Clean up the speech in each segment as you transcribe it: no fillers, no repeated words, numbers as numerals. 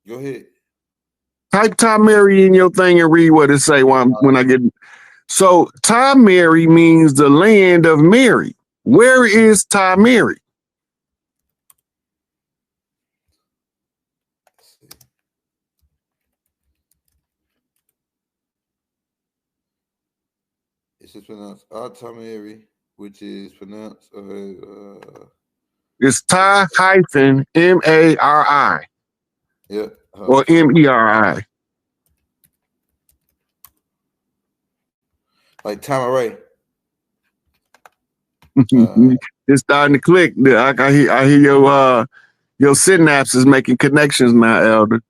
Go ahead. Type Tamari in your thing and read what it say when I get. So Tamari means the land of Mary. Where is Tamari? It's pronounced Tamari, which is pronounced It's Ty-M-A-R-I. Yeah. Or M-E-R-I. Like Tamari. It's starting to click. I hear your synapses making connections now, Elder.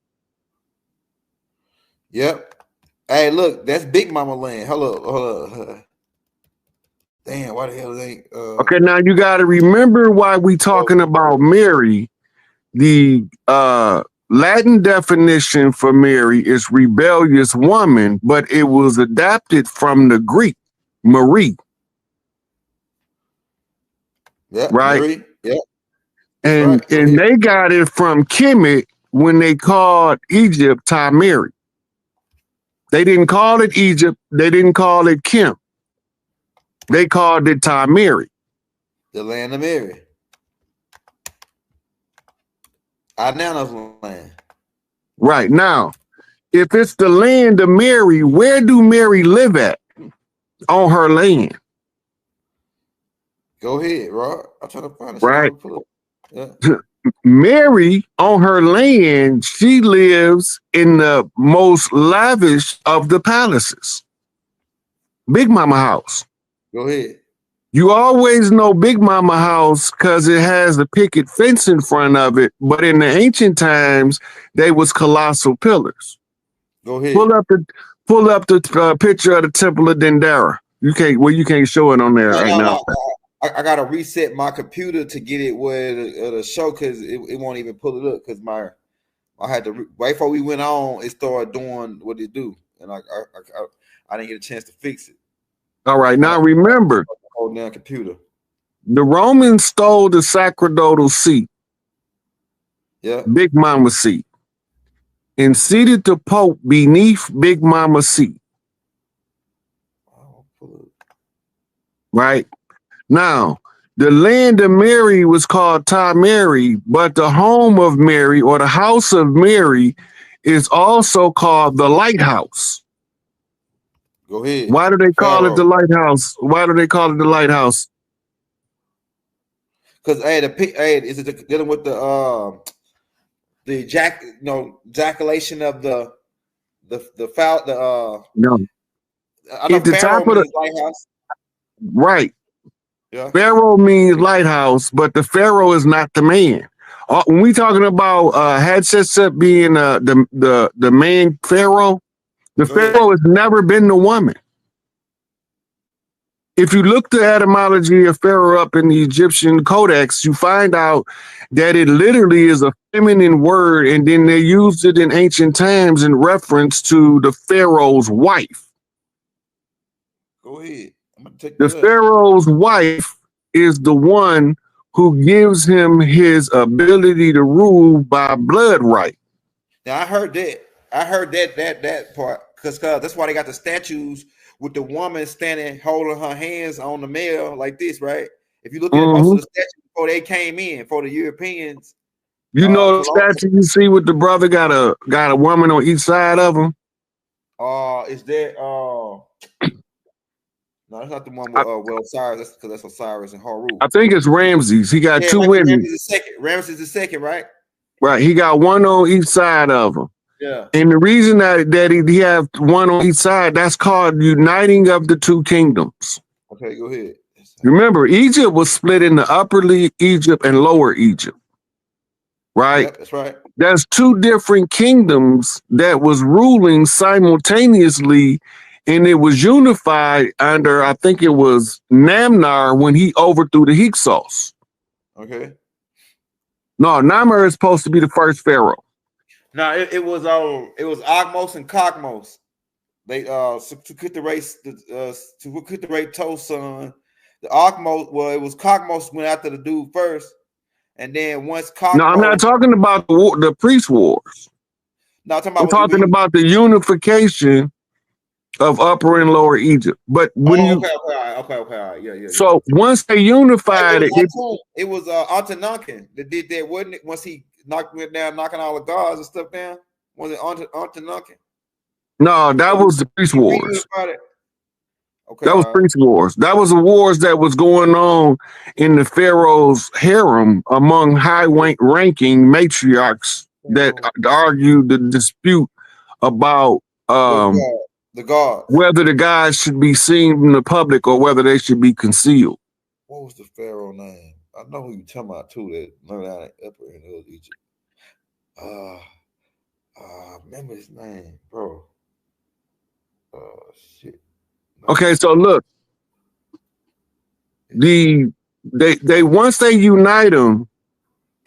Yep. Hey, look, that's Big Mama land. Hold up. Damn, why the hell they? Okay, now you got to remember why we talking about Mary. The Latin definition for Mary is rebellious woman, but it was adapted from the Greek, Marie. Yeah, right. Mary. Yeah, and they got it from Kemet when they called Egypt Tamari. They didn't call it Egypt. They didn't call it Kim. They called it Tamari. The land of Mary. Nana's land. Right. Now, if it's the land of Mary, where do Mary live at on her land? Go ahead, Rod. I'm trying to find it. Right. Yeah. Mary, on her land, she lives in the most lavish of the palaces. Big Mama house. Go ahead. You always know Big Mama house because it has a picket fence in front of it. But in the ancient times, they was colossal pillars. Go ahead. Pull up the picture of the Temple of Dendera. You can't show it on there right now. I gotta reset my computer to get it where the show because it won't even pull it up because I had to right before we went on, it started doing what it do, and I didn't get a chance to fix it. All right, now remember, hold down computer. The Romans stole the sacerdotal seat, Big Mama's seat, and seated the Pope beneath Big Mama's seat. Right. Now, the land of Mary was called Tamari, but the home of Mary or the house of Mary is also called the lighthouse. Go ahead. Why do they call it the lighthouse? Why do they call it the lighthouse? Because is it dealing with the ejaculation of the foul no. I know the top of the lighthouse. Right. Yeah. Pharaoh means lighthouse, but the pharaoh is not the man. When we talking about Hatshepsut being the man pharaoh, the pharaoh has never been the woman. If you look the etymology of pharaoh up in the Egyptian codex, you find out that it literally is a feminine word, and then they used it in ancient times in reference to the pharaoh's wife. Go ahead. The pharaoh's wife is the one who gives him his ability to rule by blood right. Now I heard that part because that's why they got the statues with the woman standing holding her hands on the male like this, right? If you look at most of the statues before they came in for the Europeans, you know the statue you see with the brother got a woman on each side of him. Is that no, that's not the one with Osiris. That's because that's Osiris and Horus. I think it's Ramses. He got two women. Ramses the second, right? Right. He got one on each side of him. Yeah. And the reason that he have one on each side, that's called uniting of the two kingdoms. Okay, go ahead. Remember, Egypt was split into Upper Egypt and Lower Egypt. Right? Yep, that's right. There's two different kingdoms that was ruling simultaneously. And it was unified under, I think it was Namnar when he overthrew the Hyksos. Okay. No, Namnar is supposed to be the first pharaoh. No, it was Agmos and Cogmos. They To's son. The Agmos, well, it was Cogmos went after the dude first, and then once Cogmos. No, I'm not talking about the priest wars. No, I'm talking I'm about talking about the unification of Upper and Lower Egypt. But when oh, you okay, all right. Yeah. so once they It unified was it, Atum. It was Antanuncan that did that, wasn't it? Once he went down, knocking all the gods and stuff down. Was it Antanuncan? no, that was the priest He wars. reunified it. Okay, That was priest wars. That was the wars that was going on in the pharaoh's harem among high-ranking matriarchs that argued the dispute about the gods. whether the gods should be seen in the public or whether they should be concealed. What was the pharaoh name? I know who you talking about too. That learned out in Upper and Lower Egypt. Remember his name, bro. Shit. Okay, so look, they once they unite them,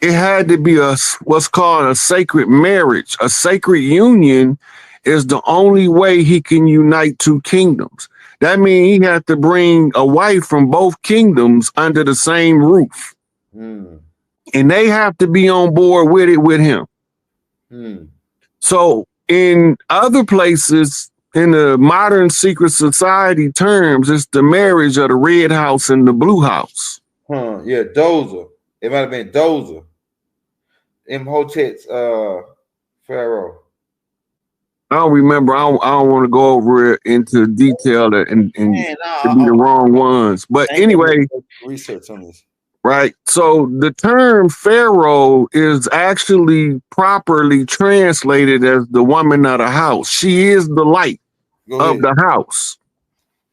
it had to be what's called a sacred marriage. A sacred union is the only way he can unite two kingdoms. That means he had to bring a wife from both kingdoms under the same roof. And they have to be on board with it with him. So in other places, in the modern secret society terms, it's the marriage of the red house and the blue house. Yeah, Dozer. It might have been Dozer. Imhotep's pharaoh. I don't remember. I don't want to go over it into detail and be the wrong ones. But anyway, research on this. Right. So the term pharaoh is actually properly translated as the woman of the house. She is the light of the house.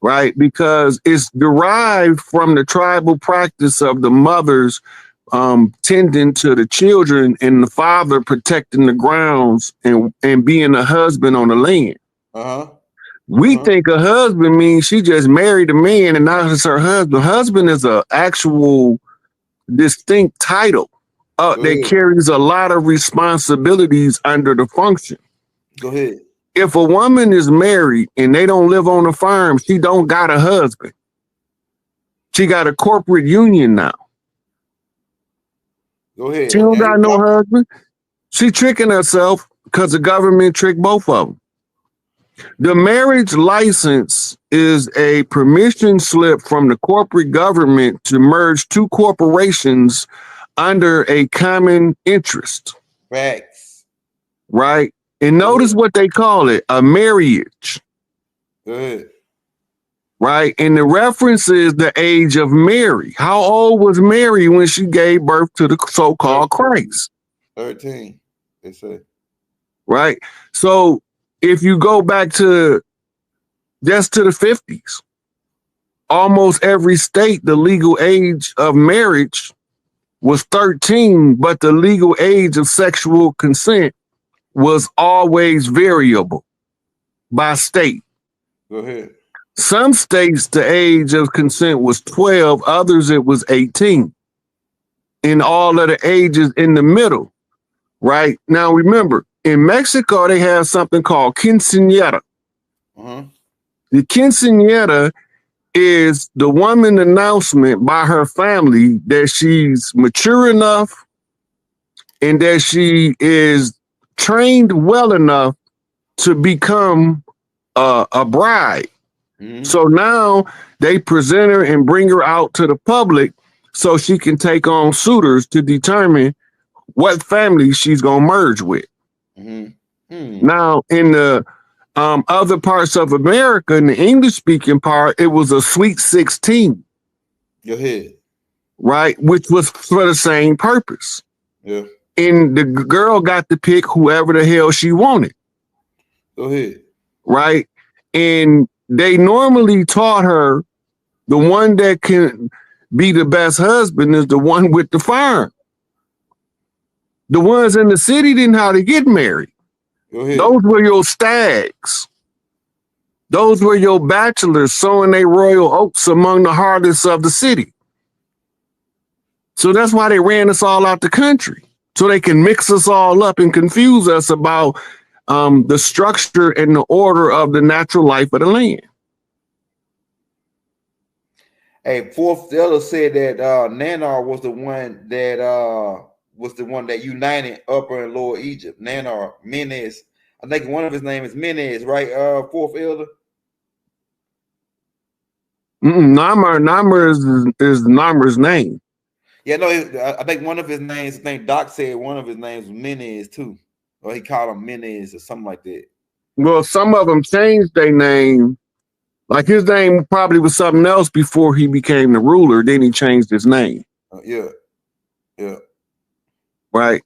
Right. Because it's derived from the tribal practice of the mothers tending to the children and the father protecting the grounds and being a husband on the land. We think a husband means she just married a man and now it's her husband. Husband is an actual distinct title that carries a lot of responsibilities under the function. Go ahead. If a woman is married and they don't live on a farm, she don't got a husband. She got a corporate union now. Go ahead. She don't got no husband. She tricking herself because the government tricked both of them. The marriage license is a permission slip from the corporate government to merge two corporations under a common interest. Facts. Right? And notice what they call it, a marriage. Good. Right? And the reference is the age of Mary. How old was Mary when she gave birth to the so-called Christ? 13, they say. Right? So if you go back to just to the 50s, almost every state, the legal age of marriage was 13, but the legal age of sexual consent was always variable by state. Go ahead. Some states, the age of consent was 12, others it was 18. And all of the ages in the middle, right? Now remember, in Mexico, they have something called quinceañera. The quinceañera is the woman announcement by her family that she's mature enough and that she is trained well enough to become a bride. So now they present her and bring her out to the public so she can take on suitors to determine what family she's going to merge with. Now, in the other parts of America, in the English-speaking part, it was a sweet 16. Go ahead. Right? Which was for the same purpose. Yeah. And the girl got to pick whoever the hell she wanted. Go ahead. Right? And they normally taught her the one that can be the best husband is the one with the farm. The ones in the city didn't know how to get married. Those were your stags. Those were your bachelors sowing their royal oats among the harlots of the city. So that's why they ran us all out the country. So they can mix us all up and confuse us about the structure and the order of the natural life of the land. Hey, Fourth Elder said that Nanar was the one that united Upper and Lower Egypt. Nanar, Menes, I think one of his name is Menez, right? Fourth elder. Namur is Namur's name. Yeah, no, I think one of his names. I think Doc said one of his names was Menez too, or he called him Menez or something like that. Well, some of them changed their name. Like his name probably was something else before he became the ruler. Then he changed his name. Yeah. Right.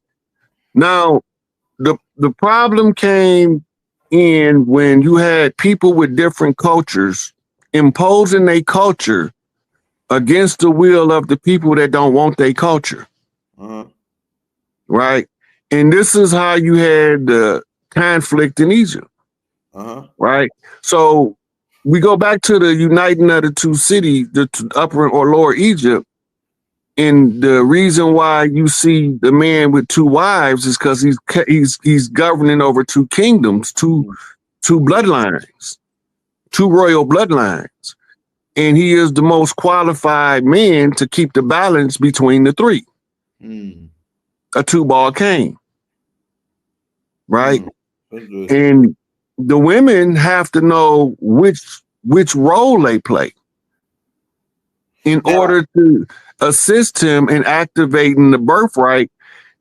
Now, the problem came in when you had people with different cultures imposing a culture against the will of the people that don't want their culture. Right. And this is how you had the conflict in Egypt. Right. So we go back to the uniting of the two cities, the upper or lower Egypt. And the reason why you see the man with two wives is because he's governing over two kingdoms, two bloodlines, two royal bloodlines. And he is the most qualified man to keep the balance between the three. A two-ball game. Right? And the women have to know which role they play in order to assist him in activating the birthright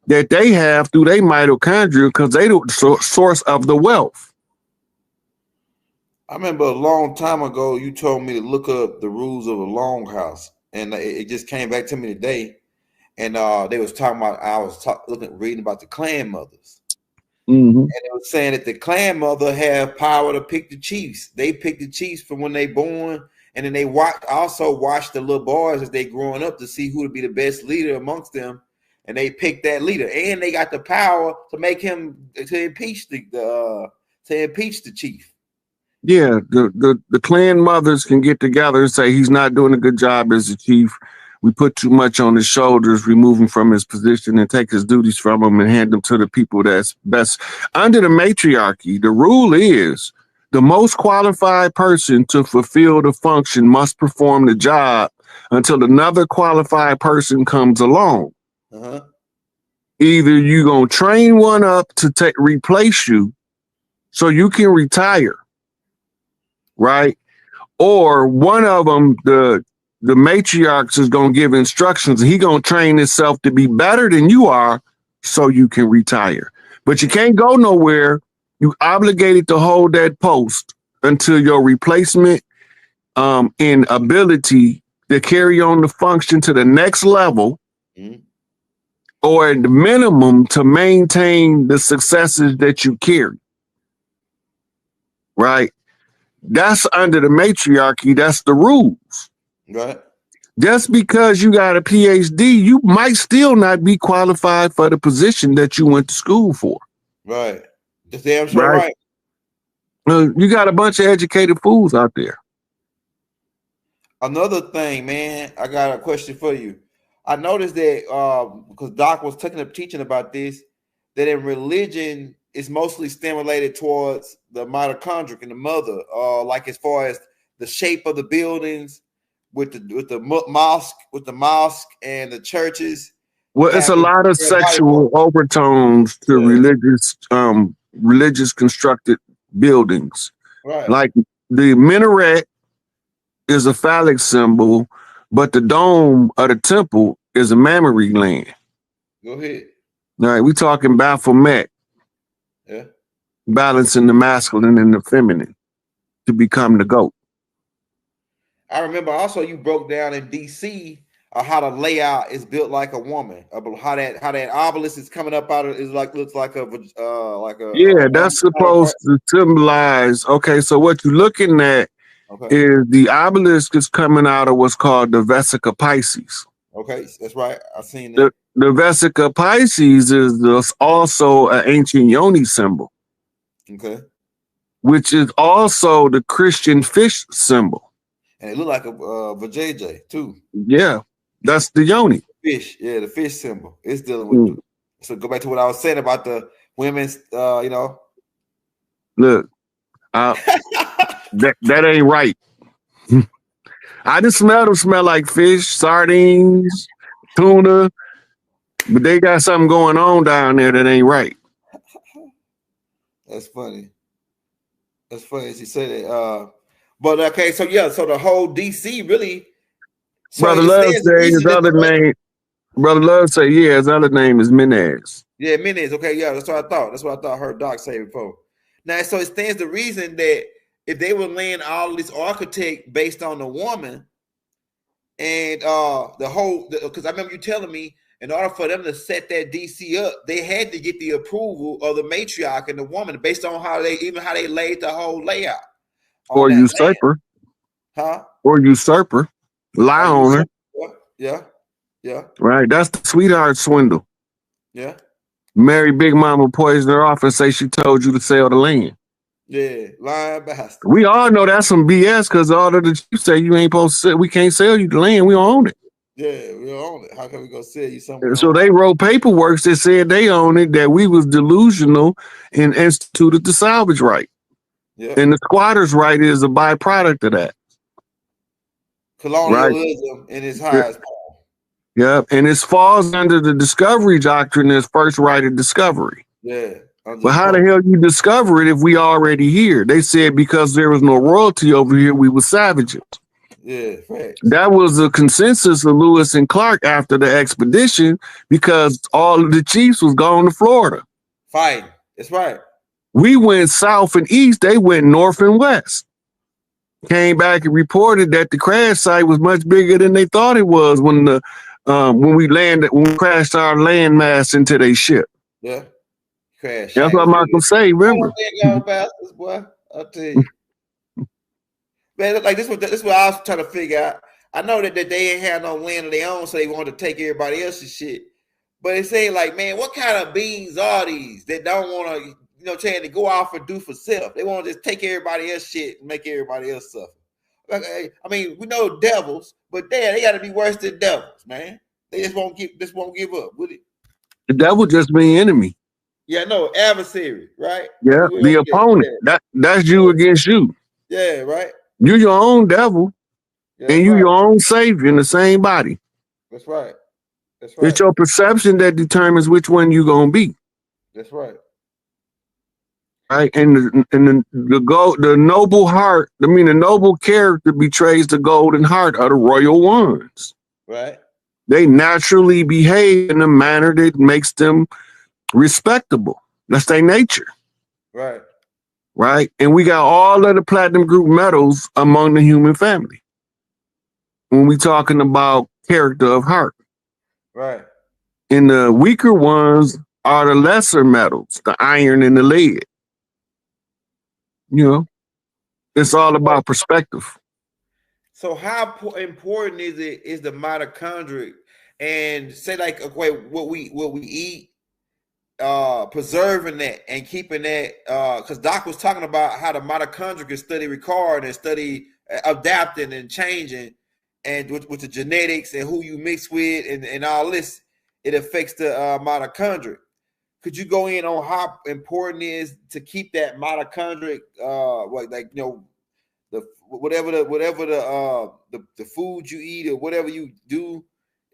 that they have through their mitochondria, because they the source of the wealth. I remember a long time ago, you told me to look up the rules of a longhouse, and it just came back to me today. And they was talking about, I was reading about the clan mothers. And it was saying that the clan mother have power to pick the chiefs. They pick the chiefs from when they born, and then they also watch the little boys as they growing up to see who would be the best leader amongst them, and they pick that leader. And they got the power to make him to impeach the chief. Yeah, the clan mothers can get together and say he's not doing a good job as a chief. We put too much on his shoulders, remove him from his position and take his duties from him and hand them to the people that's best. Under the matriarchy, the rule is the most qualified person to fulfill the function must perform the job until another qualified person comes along. Either you're going to train one up to replace you so you can retire, right? Or one of them, the matriarchs is going to give instructions and he going to train himself to be better than you are so you can retire. But you can't go nowhere. You obligated to hold that post until your replacement and ability to carry on the function to the next level, or at the minimum to maintain the successes that you carry. Right? That's under the matriarchy. That's the rules. Right. Just because you got a PhD, you might still not be qualified for the position that you went to school for. Right. That's damn sure right. You got a bunch of educated fools out there. Another thing, man, I got a question for you. I noticed that because Doc was teaching about this, that in religion, it's mostly stimulated towards the mitochondria in the mother, like as far as the shape of the buildings, with the mosque and the churches. Well, it's a lot of sexual overtones to religious constructed buildings. Right. Like the minaret is a phallic symbol, but the dome of the temple is a mammary gland. Go ahead. All right, we talking Baphomet. Yeah. Balancing the masculine and the feminine to become the goat. I remember also you broke down in DC how the layout is built like a woman. How that obelisk is coming up out of looks like a that's supposed to symbolize. Okay, so what you're looking at is the obelisk is coming out of what's called the Vesica Pisces. Okay, that's right. I've seen that. The Vesica Pisces is also an ancient yoni symbol. Okay. Which is also the Christian fish symbol. And it looked like a vajayjay too. Yeah, that's the yoni. Fish, yeah, the fish symbol. It's dealing with. So go back to what I was saying about the women's, Look, that ain't right. I just smell like fish, sardines, tuna, but they got something going on down there that ain't right. That's funny. That's funny she said it. But okay, so yeah, so the whole DC really. So Brother it Love stands the say his reason that other the name. Brother Love say, yeah, his other name is Menez. yeah, minutes. Okay, yeah, that's what I thought. That's what I thought. I heard Doc say before. Now, so it stands the reason that if they were laying all this architect based on the woman, and the whole, because I remember you telling me, in order for them to set that DC up, they had to get the approval of the matriarch and the woman based on how they laid the whole layout on Or that land, usurper. huh? Or usurper. Lie Are you on her. yeah, yeah, Right. That's the sweetheart swindle. yeah, Mary Big Mama poisoned her off and say she told you to sell the land. yeah, lying bastard. We all know that's some BS because all of the chiefs say you ain't supposed to sell, we can't sell you the land, we don't own it. Yeah, we don't own it. How can we go sell you something we don't So they own? wrote paperwork that said they own it, that we was delusional and instituted the salvage right. Yeah, And the squatter's right is a byproduct of that. Right. colonialism in its highest form. Yeah. And it falls under the discovery doctrine as first right of discovery. Yeah. But how the hell you discover it if we already here? They said because there was no royalty over here, we were savages. Yeah, facts. That was the consensus of Lewis and Clark after the expedition because all of the chiefs was gone to Florida. Fighting. That's right. We went south and east. They went north and west. Came back and reported that the crash site was much bigger than they thought it was when we crashed our landmass into their ship. Yeah. Crash. That's what Malcolm say. Remember, y'all bastards, boy. I'll tell you. Man, like this is what I was trying to figure out. I know that they ain't have no land of their own, so they wanted to take everybody else's shit. But it saying like, man, what kind of beings are these that don't want to, trying to go off and do for self? They want to just take everybody else's shit and make everybody else suffer. Like, I mean, we know devils, but they got to be worse than devils, man. They just won't give up, would it? The devil just mean enemy. Yeah, no, adversary, right? Yeah, the opponent. That's you against you. Yeah, right. You your own devil, and you your own savior in the same body. That's right. That's right. It's your perception that determines which one you gonna be. That's right. Right, and the noble heart. I mean, the noble character betrays the golden heart of the royal ones. Right. They naturally behave in a manner that makes them respectable. That's their nature. Right. Right. And we got all of the platinum group medals among the human family when we talking about character of heart. Right. And the weaker ones are the lesser metals, the iron and the lead. It's all about perspective. So how important is the mitochondria? And say like, okay, what we eat, preserving that and keeping that, because Doc was talking about how the mitochondria can study record and study adapting and changing, and with the genetics and who you mix with and all this, it affects the mitochondria. Could you go in on how important it is to keep that mitochondrial, the food you eat or whatever you do,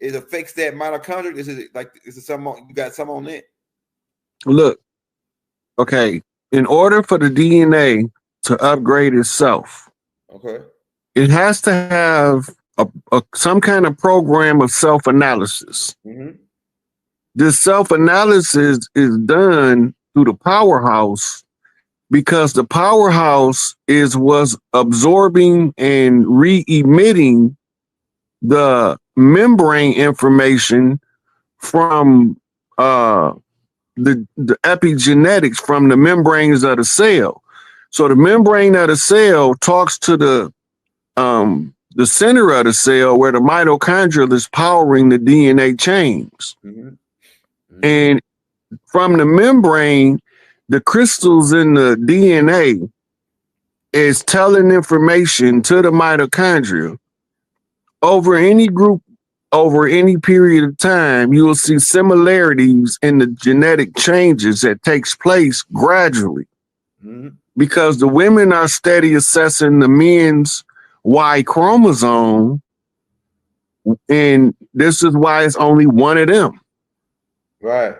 it affects that mitochondria? Is it something you got some on that? Look, okay. In order for the DNA to upgrade itself, okay, it has to have some kind of program of self-analysis. Mm-hmm. This self-analysis is done through the powerhouse because the powerhouse was absorbing and re-emitting the membrane information from the epigenetics from the membranes of the cell. So the membrane of the cell talks to the center of the cell where the mitochondria is powering the DNA chains. Mm-hmm. Mm-hmm. And from the membrane, the crystals in the DNA is telling information to the mitochondria. Over any group, over any period of time, you will see similarities in the genetic changes that takes place gradually. Mm-hmm. Because the women are steady assessing the men's Y chromosome, and this is why it's only one of them. Right.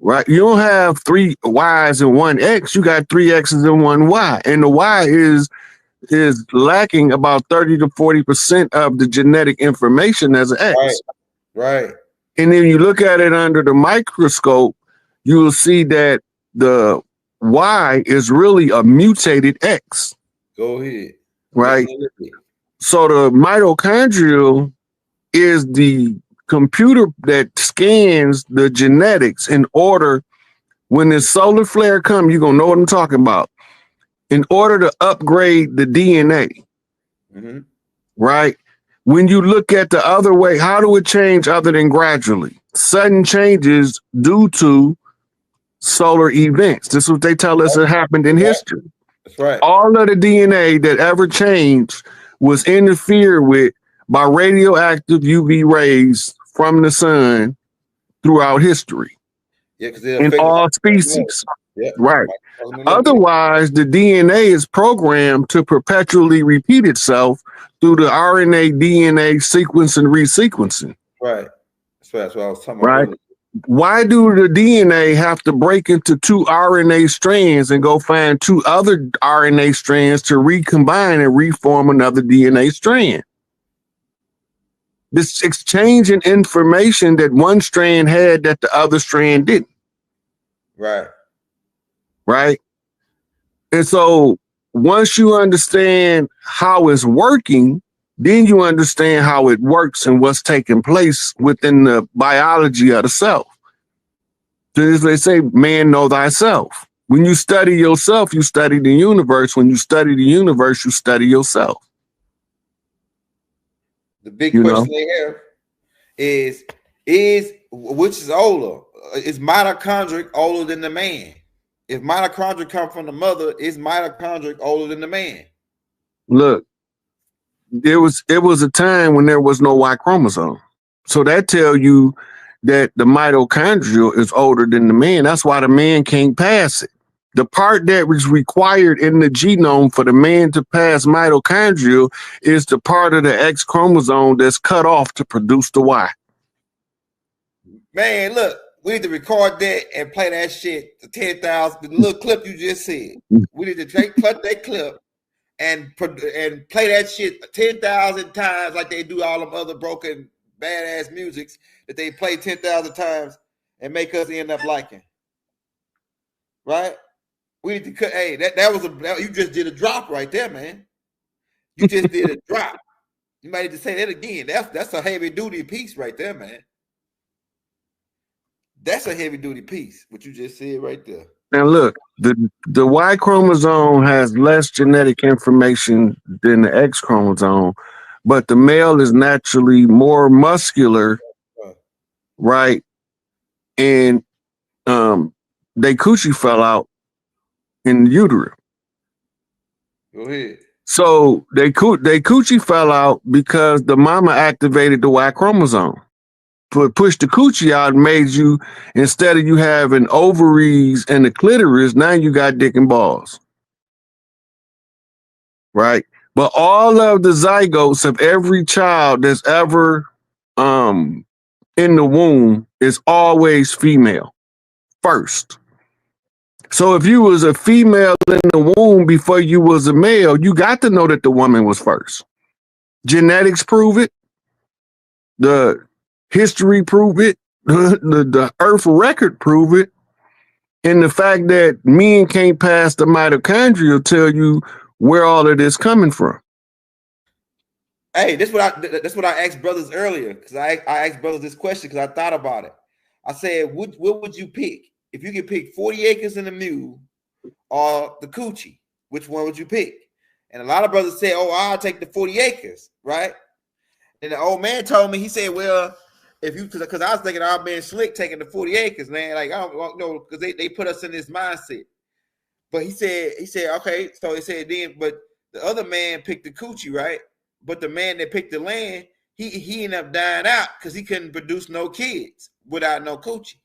right? You don't have 3 Y's and 1 X. You got 3 X's and 1 Y, and the Y is lacking about 30 to 40% of the genetic information as an X. Right. And then you look at it under the microscope, you will see that the Y is really a mutated X. Go ahead. Right. So the mitochondrial is the computer that scans the genetics in order, when the solar flare comes, you're going to know what I'm talking about, in order to upgrade the DNA. Mm-hmm. Right? When you look at the other way, how do it change other than gradually? Sudden changes due to solar events. This is what they tell us that happened in history. That's right. All of the DNA that ever changed was interfered with by radioactive UV rays from the sun throughout history. Yeah, because in all species. Yeah. Right. Otherwise, the DNA is programmed to perpetually repeat itself through the RNA DNA sequence and resequencing. Right. That's what I was talking about. Right. Why do the DNA have to break into 2 RNA strands and go find 2 other RNA strands to recombine and reform another DNA strand? This exchange in information that one strand had that the other strand didn't. Right. Right. And so once you understand how it's working, then you understand how it works and what's taking place within the biology of the self. So as they say, man, know thyself. When you study yourself, you study the universe. When you study the universe, you study yourself. The big question they have is which is older? Is mitochondria older than the man? If mitochondria come from the mother, is mitochondria older than the man? Look, it was a time when there was no Y chromosome. So that tell you that the mitochondria is older than the man. That's why the man can't pass it. The part that was required in the genome for the man to pass mitochondria is the part of the X chromosome that's cut off to produce the Y. Man, look, we need to record that and play that shit to 10,000. The little clip you just said. We need to cut that clip and play that shit 10,000 times like they do all them other broken badass musics that they play 10,000 times and make us end up liking. Right? We need to cut. Hey, you just did a drop right there, man. You just did a drop. You might need to say that again. That's a heavy duty piece right there, man. That's a heavy duty piece. What you just said right there. Now look, the Y chromosome has less genetic information than the X chromosome, but the male is naturally more muscular, right? And they coochie fell out in the uterus. Go ahead. So they coochie fell out because the mama activated the Y chromosome. Pushed the coochie out and made you, instead of you having ovaries and the clitoris, now you got dick and balls. Right? But all of the zygotes of every child that's ever in the womb is always female first. So if you was a female in the womb before you was a male, you got to know that the woman was first. Genetics prove it. The history prove it. The earth record prove it. And the fact that men can't pass the mitochondria tell you where all of this coming from. Hey, that's what I asked brothers earlier, because I asked brothers this question because I thought about it. I said, what would you pick? If you could pick 40 acres in the mule or the coochie, which one would you pick? And a lot of brothers say, oh, I'll take the 40 acres, right? And the old man told me, he said, well, if you, because I was thinking I've been slick taking the 40 acres, man. Like, I don't know, because they put us in this mindset. But he said, okay, so he said then, but the other man picked the coochie, right? But the man that picked the land, he ended up dying out because he couldn't produce no kids without no coochie.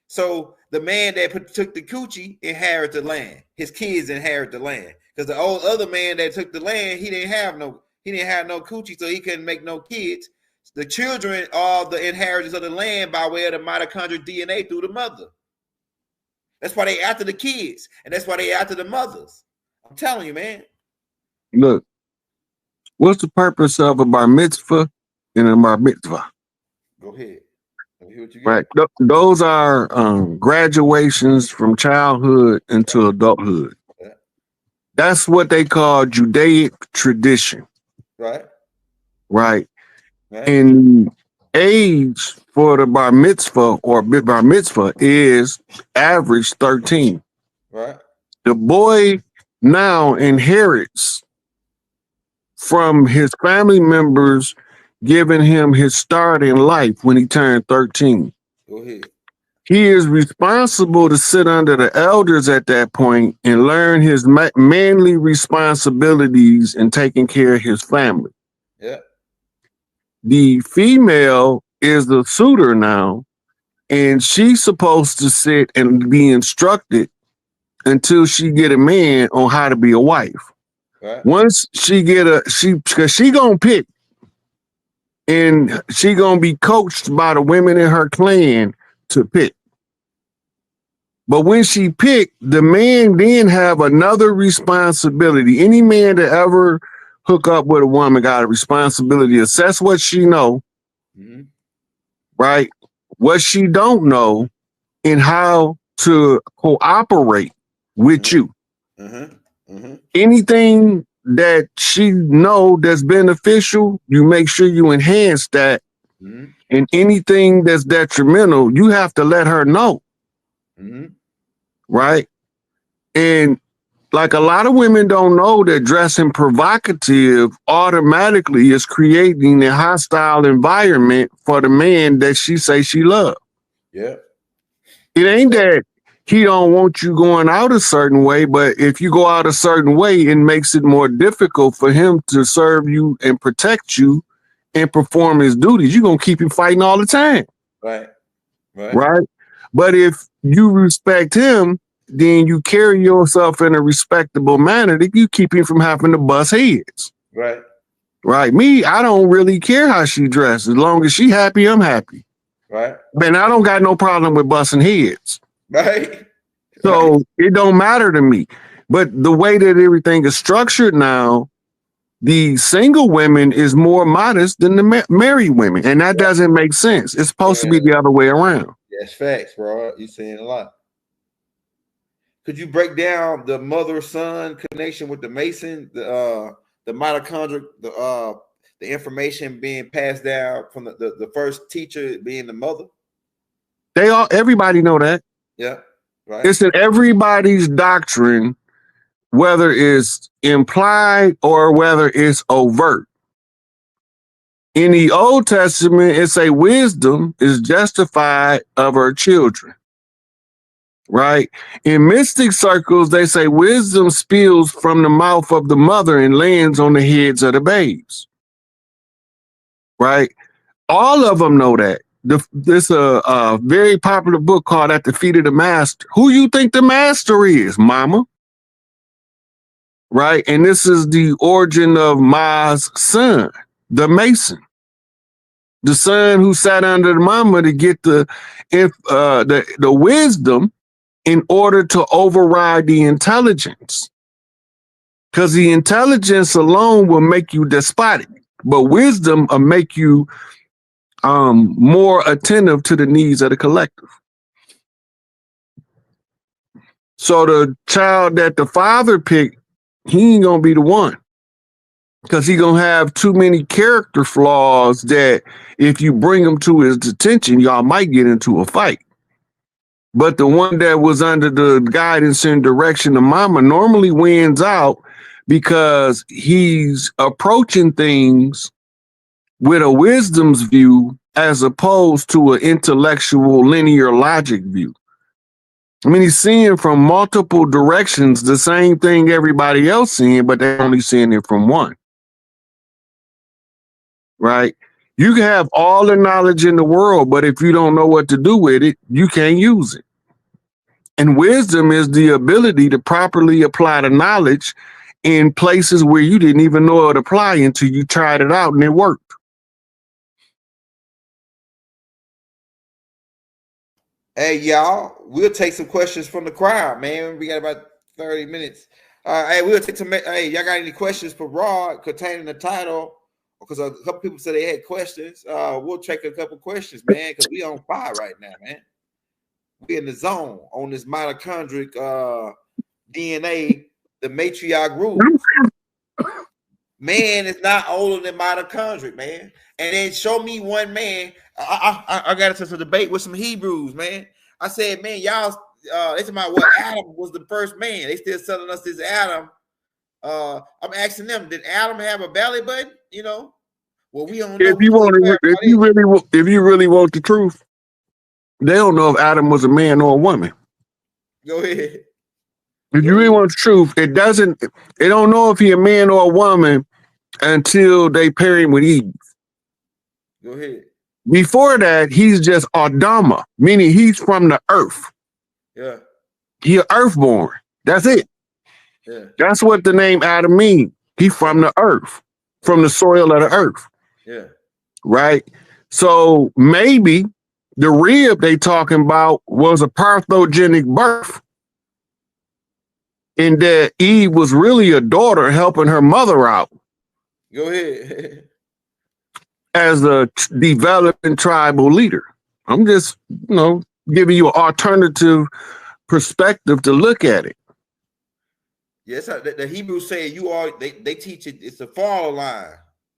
So the man that took the coochie inherited the land. His kids inherit the land. Because the other man that took the land, he didn't have no coochie, so he couldn't make no kids. The children are the inheritors of the land by way of the mitochondrial DNA through the mother. That's why they after the kids, and that's why they after the mothers. I'm telling you, man. Look, what's the purpose of a bar mitzvah and a bar mitzvah? Go ahead. Let me hear what you Right. got. Those are graduations from childhood into adulthood. Yeah. That's what they call Judaic tradition. Right. Right. Right. And age for the bar mitzvah or bar mitzvah is average 13. Right. The boy now inherits from his family members giving him his start in life when he turned 13. Go ahead. He is responsible to sit under the elders at that point and learn his manly responsibilities in taking care of his family. Yeah. The female is the suitor now, and she's supposed to sit and be instructed until she get a man on how to be a wife. Right. Once she get because she gonna pick, and she gonna be coached by the women in her clan to pick. But when she picked, the man then have another responsibility. Any man that ever hook up with a woman got a responsibility to assess what she know, right? What she don't know, and how to cooperate with you. Anything that she know that's beneficial, you make sure you enhance that. And anything that's detrimental, you have to let her know. Right? And like a lot of women don't know that dressing provocative automatically is creating a hostile environment for the man that she say she loves. Yeah. It ain't that he don't want you going out a certain way, but if you go out a certain way, it makes it more difficult for him to serve you and protect you and perform his duties. You're going to keep him fighting all the time. Right. Right. But if you respect him, then you carry yourself in a respectable manner that you keep him from having to bust heads. Right. Right. Me, I don't really care how she dresses. As long as she happy, I'm happy. Right. Man, I don't got no problem with busting heads. Right. So it don't matter to me. But the way that everything is structured now, the single women is more modest than the married women. And that doesn't make sense. It's supposed to be the other way around. That's facts, bro. You're saying a lot. Could you break down the mother-son connection with the Mason, the mitochondria, the information being passed down from the first teacher being the mother? Everybody know that. Yeah. Right. It's in everybody's doctrine, whether it's implied or whether it's overt. In the Old Testament, it say wisdom is justified of her children. Right? In mystic circles, they say wisdom spills from the mouth of the mother and lands on the heads of the babes. Right? All of them know that. This a very popular book called At the Feet of the Master. Who you think the master is, mama? Right? And this is the origin of Ma's son, the Mason. The son who sat under the mama to get the wisdom in order to override the intelligence. Because the intelligence alone will make you despotic, but wisdom will make you more attentive to the needs of the collective. So the child that the father picked, he ain't gonna be the one. Because he gonna have too many character flaws that if you bring him to his attention, y'all might get into a fight. But the one that was under the guidance and direction of mama normally wins out because he's approaching things with a wisdom's view as opposed to an intellectual linear logic view. I mean, he's seeing from multiple directions the same thing everybody else seeing, but they're only seeing it from one. Right? You can have all the knowledge in the world, but if you don't know what to do with it, you can't use it. And wisdom is the ability to properly apply the knowledge in places where you didn't even know it apply until you tried it out and it worked. Hey, y'all, we'll take some questions from the crowd, man. We got about 30 minutes. Hey, we'll take some. Hey, y'all got any questions for Rod containing the title? Because a couple people said they had questions. We'll take a couple questions, man, because we on fire right now, man. We in the zone on this mitochondric DNA, the matriarch rules. Man is not older than mitochondria, man. And then show me one man. I got into a debate with some Hebrews, man. I said, man, y'all, it's about what Adam was the first man. They still telling us this Adam. I'm asking them, did Adam have a belly button? You know, well, we don't know. If you want to, if you really want the truth, they don't know if Adam was a man or a woman. Go ahead. If you really want the truth, it doesn't. They don't know if he a man or a woman until they pair him with Eve. Go ahead. Before that, he's just Adama, meaning he's from the earth. Yeah. He earthborn. That's it. Yeah. That's what the name Adam means. He's from the earth, from the soil of the earth. Yeah. Right? So maybe the rib they talking about was a parthogenic birth. And that Eve was really a daughter helping her mother out. Go ahead. As a developing tribal leader. I'm just, giving you an alternative perspective to look at it. Yes, the Hebrews say they teach it. It's the father line.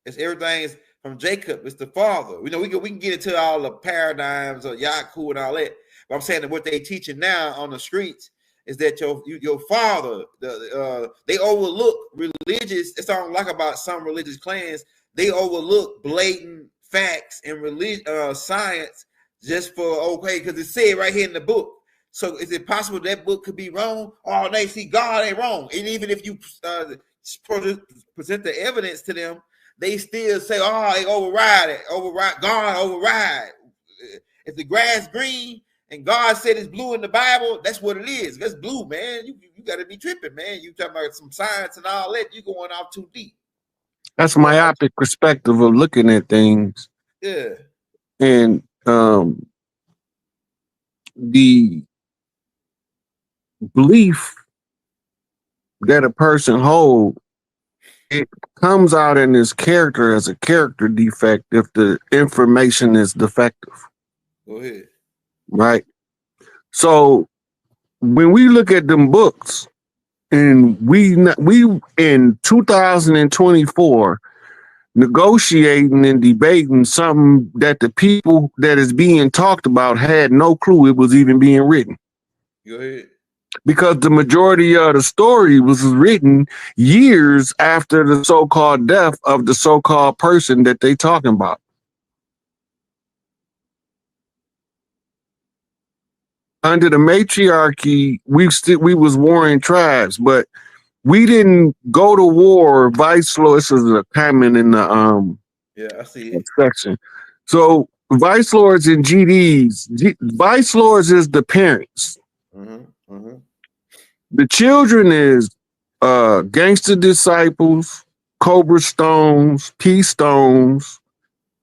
It's everything is from Jacob. It's the father. We can get into all the paradigms of Yaku and all that. But I'm saying that what they teaching now on the streets is that your father. They overlook religious. It's all like about some religious clans. They overlook blatant facts and science just for because it said right here in the book. So is it possible that book could be wrong? Oh, they see God ain't wrong. And even if you present the evidence to them, they still say, oh, they override it. God override. If the grass green and God said it's blue in the Bible, that's what it is. That's blue, man. You got to be tripping, man. You talking about some science and all that. You going off too deep. That's myopic perspective of looking at things. Yeah. And the belief that a person holds, it comes out in his character as a character defect if the information is defective. Go ahead. Right? So when we look at them books, and we in 2024 negotiating and debating something that the people that is being talked about had no clue it was even being written. Go ahead. Because the majority of the story was written years after the so-called death of the so-called person that they talking about. Under the matriarchy, we was warring tribes, but we didn't go to war. Vice lords is a comment in the I see it. section. So vice lords and GDs, vice lords is the parents. The children is gangster disciples, cobra stones, peace stones,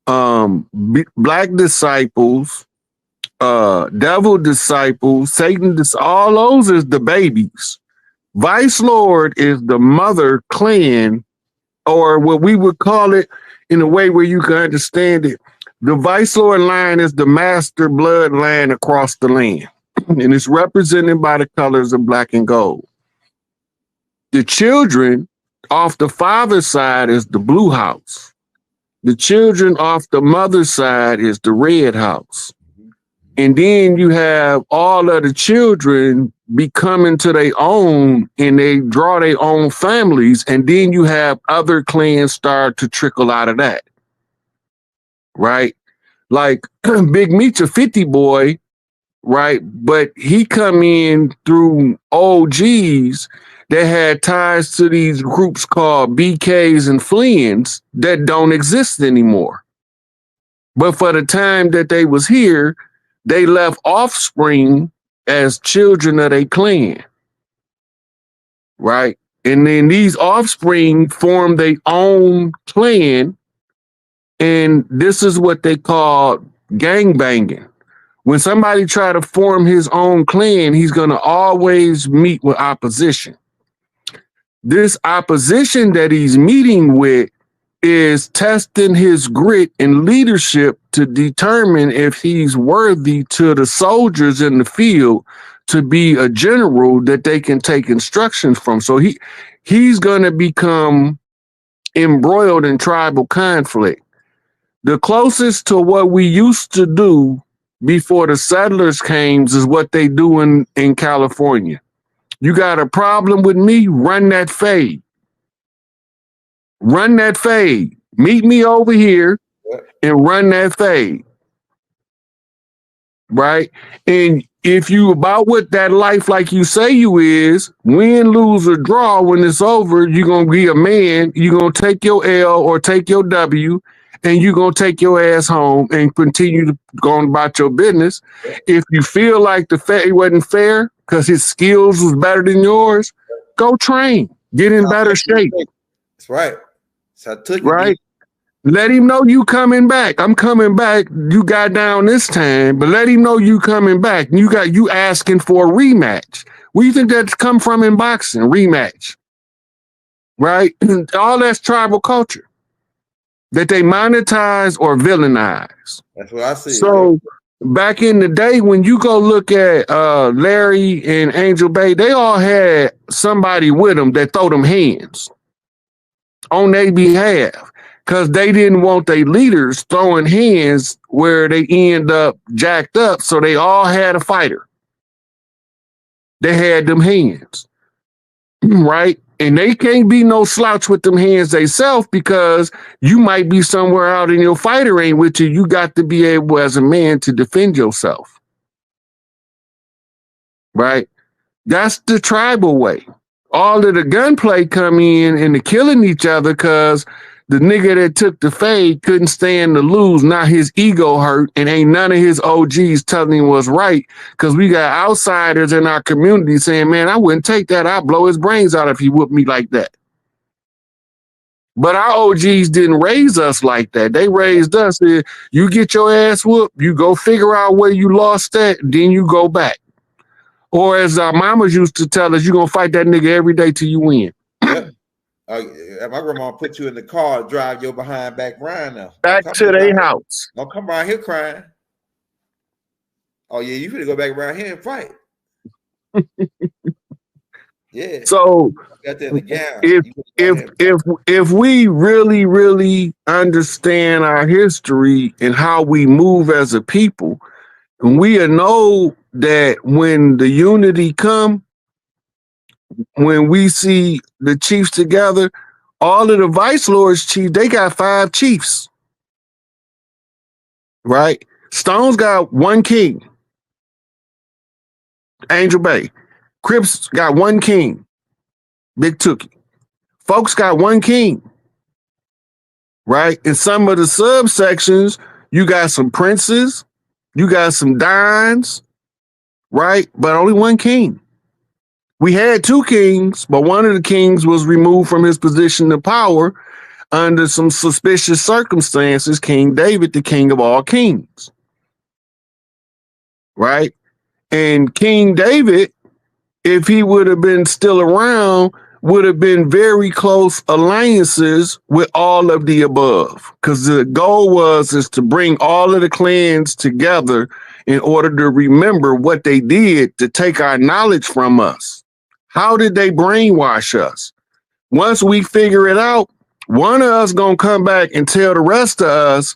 black disciples, devil disciples, Satan. All those is the babies. Vice Lord is the mother clan, or what we would call it in a way where you can understand it. The Vice Lord line is the master bloodline across the land, and it's represented by the colors of black and gold. The children off the father's side is the blue house. The children off the mother's side is the red house. And then you have all of the children becoming to their own, and they draw their own families. And then you have other clans start to trickle out of that. Right? Like Big Meat's a 50 boy, right? But he come in through OGs that had ties to these groups called BKs and Fleeings that don't exist anymore. But for the time that they was here, they left offspring as children of a clan, right? And then these offspring form their own clan, and this is what they call gang banging, When somebody try to form his own clan, he's going to always meet with opposition. This opposition that he's meeting with is testing his grit and leadership to determine if he's worthy to the soldiers in the field to be a general that they can take instructions from. So he's going to become embroiled in tribal conflict. The closest to what we used to do before the settlers came is what they do in California. You got a problem with me? Run that fade. Run that fade. Meet me over here and run that fade. Right? And if you about what that life like you say you is, win, lose, or draw, when it's over, you're going to be a man. You're going to take your L or take your W, and you're going to take your ass home and continue to go on about your business. If you feel like the fade wasn't fair because his skills was better than yours, go train. Get in better shape. That's right. So I took right. Let him know you coming back. I'm coming back. You got down this time, but let him know you coming back. You asking for a rematch. Where you think that's come from in boxing? Rematch. Right? All that's tribal culture that they monetize or villainize. That's what I see. So back in the day, when you go look at Larry and Angel Bay, they all had somebody with them that throw them hands on their behalf, because they didn't want their leaders throwing hands where they end up jacked up. So they all had a fighter. They had them hands, right? And they can't be no slouch with them hands themselves, because you might be somewhere out and your fighter ain't with you. You got to be able as a man to defend yourself, right? That's the tribal way. All of the gunplay come in and the killing each other because the nigga that took the fade couldn't stand to lose. Now his ego hurt, and ain't none of his OGs telling him what's right, because we got outsiders in our community saying, man, I wouldn't take that. I'd blow his brains out if he whooped me like that. But our OGs didn't raise us like that. They raised us. You get your ass whooped, you go figure out where you lost that, then you go back. Or as our mamas used to tell us, you're going to fight that nigga every day till you win. Yep. My grandma put you in the car, drive your behind back crying now. Back to their house. Don't come around here crying. Oh, yeah, you finna go back around here and fight. Yeah. So if we really understand our history and how we move as a people, and we know that when the unity come, when we see the chiefs together, all of the vice lords chief, they got 5 chiefs, right? Stone's got 1 king, Angel Bay. Crips got 1 king, Big Tookie. Folks got 1 king, right? In some of the subsections, you got some princes, you got some dons, right? But only 1 king. We had 2 kings, but one of the kings was removed from his position of power under some suspicious circumstances. King David, the king of all kings, right? And King David, if he would have been still around, would have been very close alliances with all of the above, because the goal is to bring all of the clans together in order to remember what they did to take our knowledge from us. How did they brainwash us? Once we figure it out, one of us gonna come back and tell the rest of us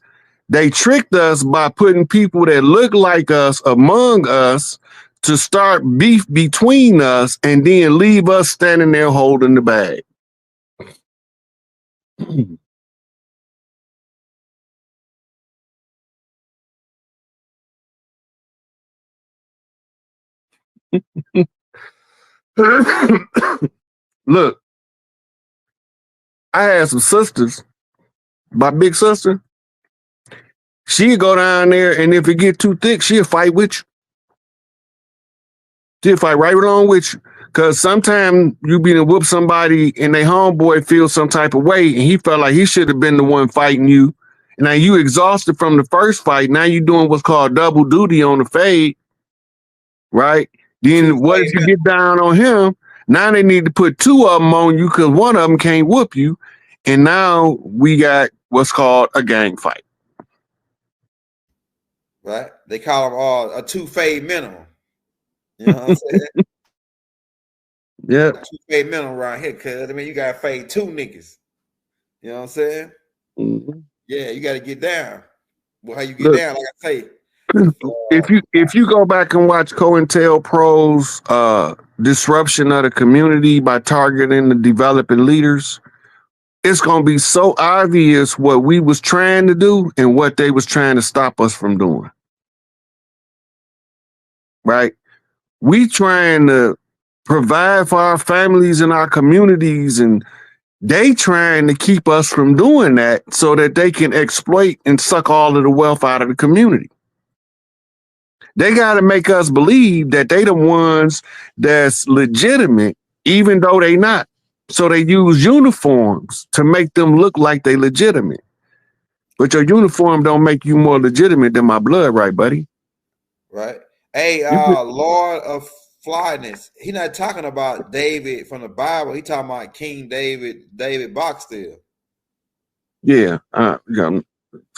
they tricked us by putting people that look like us among us to start beef between us, and then leave us standing there holding the bag. Look, I had some sisters. My big sister, she'd go down there, and if it get too thick, she'll fight with you. She'll fight right along with you. Because sometimes you be to whoop somebody and they homeboy feels some type of way, and he felt like he should have been the one fighting you, Now you exhausted from the first fight. Now you doing what's called double duty on the fade, right? Then what if you get down on him? Now they need to put two of them on you because one of them can't whoop you. And now we got what's called a gang fight. Right? They call them a 2 fade minimum. You know what I'm saying? Yeah. 2 fade minimum around here, cuz I mean you gotta fade 2 niggas. You know what I'm saying? Mm-hmm. Yeah, you gotta get down. Well, how you get down, like I say. If you go back and watch COINTELPRO's disruption of the community by targeting the developing leaders, it's gonna be so obvious what we was trying to do and what they was trying to stop us from doing. Right? We trying to provide for our families and our communities, and they trying to keep us from doing that so that they can exploit and suck all of the wealth out of the community. They got to make us believe that they the ones that's legitimate, even though they not. So they use uniforms to make them look like they legitimate. But your uniform don't make you more legitimate than my blood, right, buddy? Right. Hey, Lord of Flyness. He not talking about David from the Bible. He talking about King David Barksdale. Yeah. Talking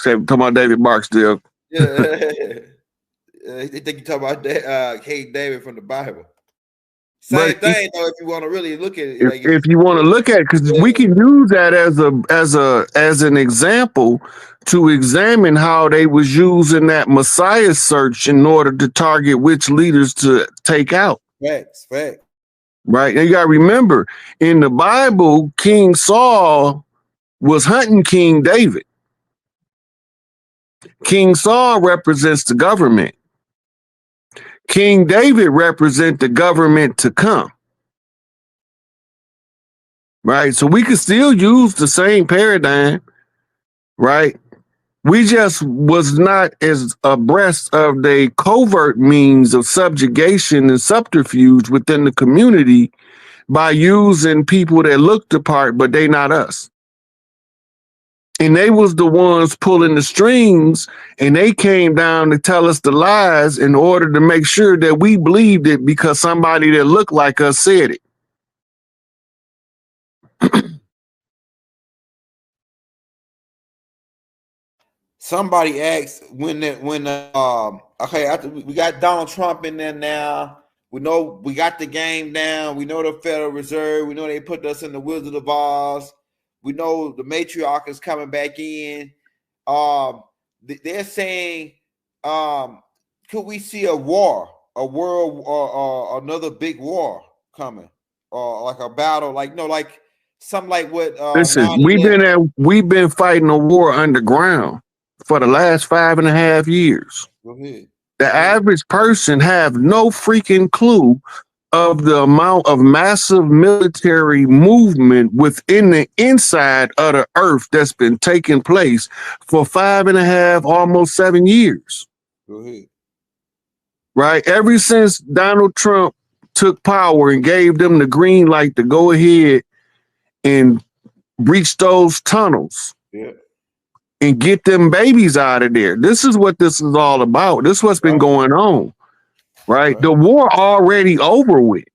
about David Barksdale. Yeah. I think you talking about King David from the Bible. Same thing, though. If you want to really look at it, if you want to look at it, because we can use that as an example to examine how they was using that Messiah search in order to target which leaders to take out. Facts. Right, and you got to remember, in the Bible, King Saul was hunting King David. King Saul represents the government. King David represents the government to come. Right. So we could still use the same paradigm. Right. We just was not as abreast of the covert means of subjugation and subterfuge within the community by using people that looked the part, but they not us. And they was the ones pulling the strings, and they came down to tell us the lies in order to make sure that we believed it because somebody that looked like us said it. Somebody asked okay, after we got Donald Trump in there now. We know we got the game down. We know the Federal Reserve. We know they put us in the Wizard of Oz. We know the Matriarchy is coming back in. They're saying, could we see a war, a world, or another big war coming, or like a battle, like something like what? Listen, we've been fighting a war underground for the last 5.5 years. Go ahead. The average person have no freaking clue of the amount of massive military movement within the inside of the earth that's been taking place for 5.5, almost 7 years. Go ahead. Right? Ever since Donald Trump took power and gave them the green light to go ahead and breach those tunnels. Yeah. And get them babies out of there. This is what this is all about. This is what's been going on, right? The war already over with.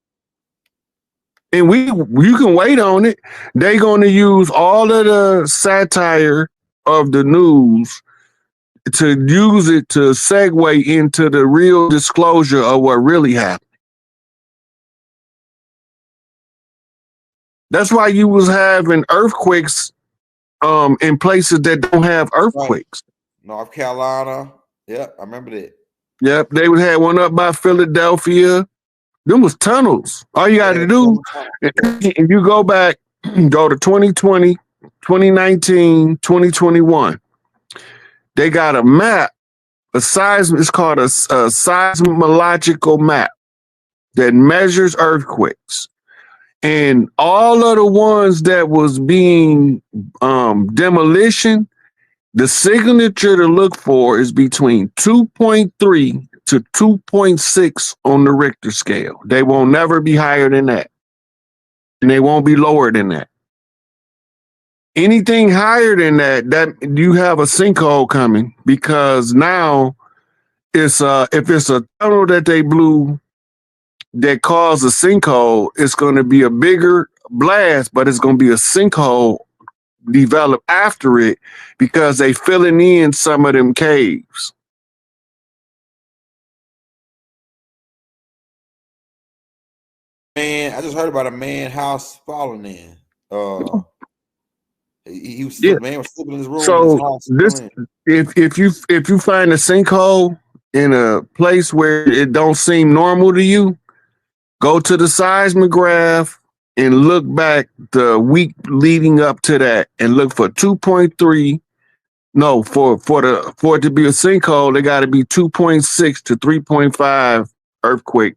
And you can wait on it. They're going to use all of the satire of the news to use it to segue into the real disclosure of what really happened. That's why you was having earthquakes in places that don't have earthquakes. North Carolina. Yep, I remember that. Yep, they would have one up by Philadelphia. Them was tunnels. All you got to do, if you go back, go to 2020, 2019, 2021. They got a map, it's called a seismological map that measures earthquakes. And all of the ones that was being demolition, the signature to look for is between 2.3 to 2.6 on the Richter scale. They won't never be higher than that. And they won't be lower than that. Anything higher than that, that you have a sinkhole coming, because now it's if it's a tunnel that they blew that caused a sinkhole, it's going to be a bigger blast, but it's going to be a sinkhole develop after it because they filling in some of them caves. Man, I just heard about a man house falling in. He was Yeah. man was sleeping in his room. So His house this, if you find a sinkhole in a place where it don't seem normal to you, go to the seismograph and look back the week leading up to that and look for 2.3. No, for it to be a sinkhole, they got to be 2.6 to 3.5 earthquake.